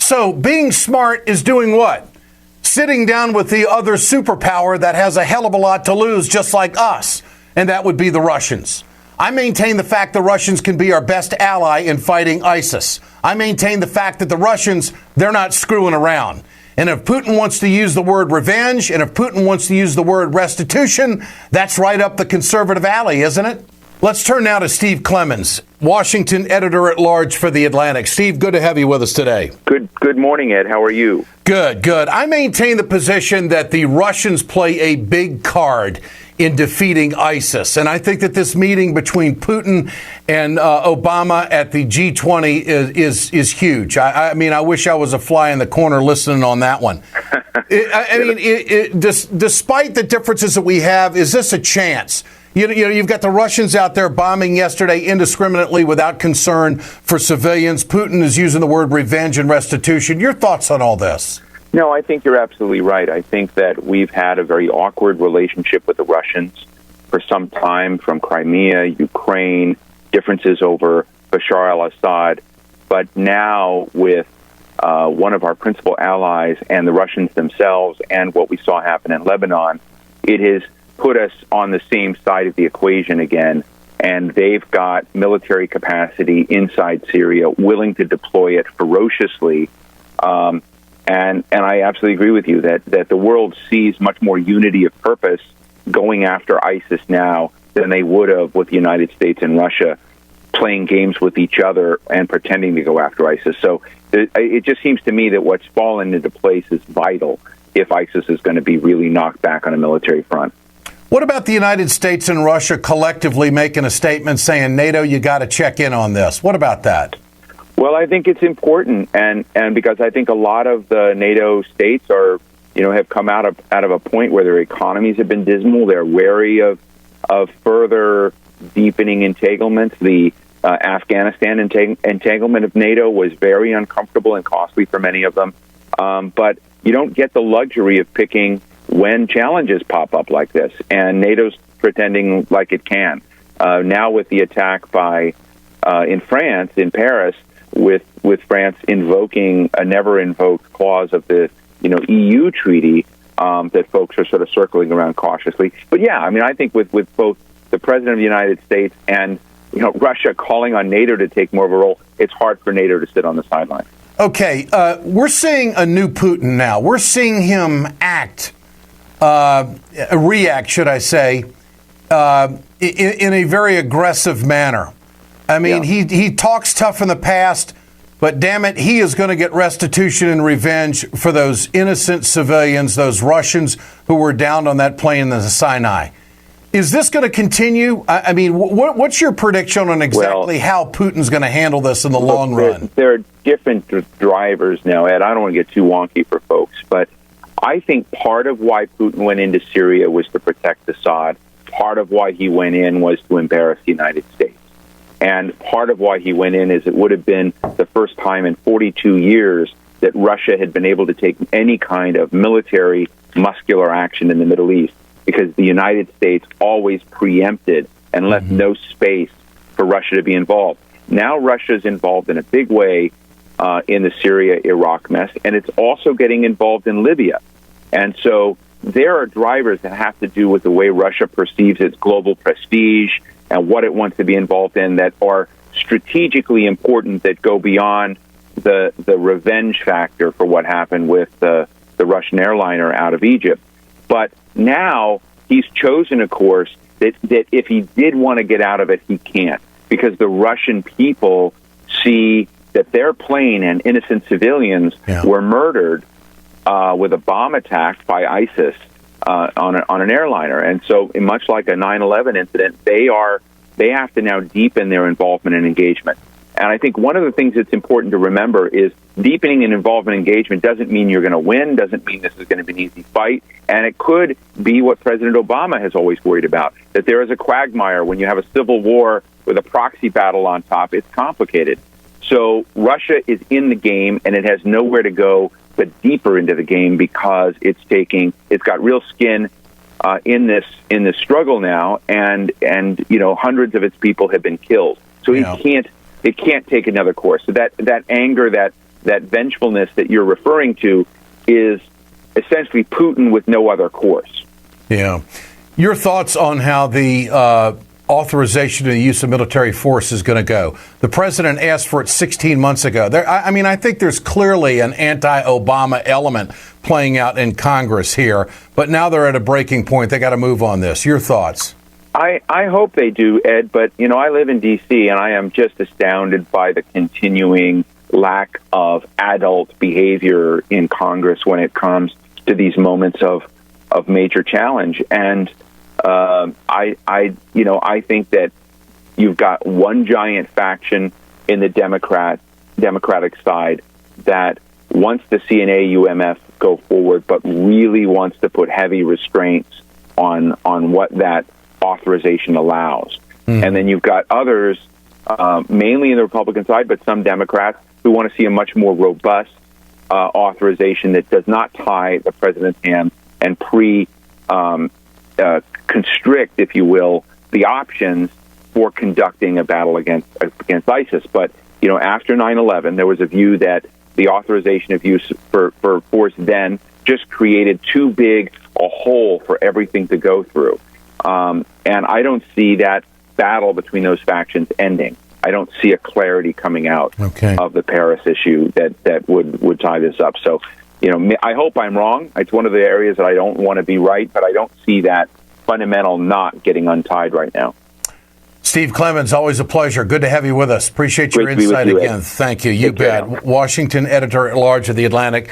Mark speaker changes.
Speaker 1: So being smart is doing what? Sitting down with the other superpower that has a hell of a lot to lose, just like us, and that would be the Russians. I maintain the fact the Russians can be our best ally in fighting ISIS. I maintain the fact that the Russians, they're not screwing around. And if Putin wants to use the word revenge, and if Putin wants to use the word restitution, that's right up the conservative alley, isn't it? Let's turn now to Steve Clemons, Washington editor-at-large for The Atlantic. Steve, good to have you with us today.
Speaker 2: Good morning, Ed. How are you?
Speaker 1: Good. I maintain the position that the Russians play a big card in defeating ISIS. And I think that this meeting between Putin and Obama at the G20 is huge. I mean, I wish I was a fly in the corner listening on that one. Despite the differences that we have, is this a chance? You've got the Russians out there bombing yesterday indiscriminately without concern for civilians. Putin is using the word revenge and restitution. Your thoughts on all this?
Speaker 2: No, I think you're absolutely right. I think that we've had a very awkward relationship with the Russians for some time, from Crimea, Ukraine, differences over Bashar al-Assad. But now with one of our principal allies and the Russians themselves and what we saw happen in Lebanon, it has put us on the same side of the equation again. And they've got military capacity inside Syria, willing to deploy it ferociously. And I absolutely agree with you that the world sees much more unity of purpose going after ISIS now than they would have with the United States and Russia playing games with each other and pretending to go after ISIS. So it just seems to me that what's fallen into place is vital if ISIS is going to be really knocked back on a military front.
Speaker 1: What about the United States and Russia collectively making a statement saying, NATO, you got to check in on this? What about that?
Speaker 2: Well, I think it's important, and because I think a lot of the NATO states are, have come out of a point where their economies have been dismal. They're wary of further deepening entanglements. The Afghanistan entanglement of NATO was very uncomfortable and costly for many of them. But you don't get the luxury of picking when challenges pop up like this, and NATO's pretending like it can. Now with the attack in France, in Paris, with France invoking a never-invoked clause of the EU treaty that folks are sort of circling around cautiously. But yeah, I mean, I think with both the President of the United States and Russia calling on NATO to take more of a role, it's hard for NATO to sit on the sideline. Okay,
Speaker 1: we're seeing a new Putin now. We're seeing him react, should I say, in a very aggressive manner. I mean, he talks tough in the past, but damn it, he is going to get restitution and revenge for those innocent civilians, those Russians who were downed on that plane in the Sinai. Is this going to continue? I mean, what's your prediction on exactly how Putin's going to handle this in the long run?
Speaker 2: There are different drivers now, Ed. I don't want to get too wonky for folks, but I think part of why Putin went into Syria was to protect Assad. Part of why he went in was to embarrass the United States. And part of why he went in is it would have been the first time in 42 years that Russia had been able to take any kind of military muscular action in the Middle East, because the United States always preempted and left no space for Russia to be involved. Now Russia's involved in a big way in the Syria-Iraq mess, and it's also getting involved in Libya. And so there are drivers that have to do with the way Russia perceives its global prestige and what it wants to be involved in that are strategically important, that go beyond the revenge factor for what happened with the Russian airliner out of Egypt. But now he's chosen a course that if he did want to get out of it, he can't, because the Russian people see that their plane and innocent civilians were murdered with a bomb attack by ISIS on an airliner. And so much like a 9/11 incident, they have to now deepen their involvement and engagement. And I think one of the things that's important to remember is deepening an involvement engagement doesn't mean you're going to win, doesn't mean this is going to be an easy fight. And it could be what President Obama has always worried about, that there is a quagmire when you have a civil war with a proxy battle on top. It's complicated. So Russia is in the game, and it has nowhere to go but deeper into the game, because it's got real skin in this struggle now, and hundreds of its people have been killed. So it can't take another course. So that anger that that vengefulness that you're referring to is essentially Putin with no other course.
Speaker 1: Yeah. Your thoughts on how the authorization of the use of military force is going to go? The president asked for it 16 months ago. I think there's clearly an anti-Obama element playing out in Congress here, but now they're at a breaking point. They got to move on this. Your thoughts?
Speaker 2: I hope they do, Ed, but, I live in D.C., and I am just astounded by the continuing lack of adult behavior in Congress when it comes to these moments of major challenge. And I think that you've got one giant faction in the Democratic side that wants to see an AUMF go forward, but really wants to put heavy restraints on what that authorization allows. And then you've got others, mainly in the Republican side, but some Democrats who want to see a much more robust authorization that does not tie the president's hands and constrict, if you will, the options for conducting a battle against ISIS. But, after 9/11, there was a view that the authorization of use for force then just created too big a hole for everything to go through. And I don't see that battle between those factions ending. I don't see a clarity coming out of the Paris issue that would tie this up. So, I hope I'm wrong. It's one of the areas that I don't want to be right, but I don't see that fundamental knot getting untied right now.
Speaker 1: Steve Clemons, always a pleasure. Good to have you with us. Appreciate your insight again. Thank you. You bet. Washington editor-at-large of The Atlantic.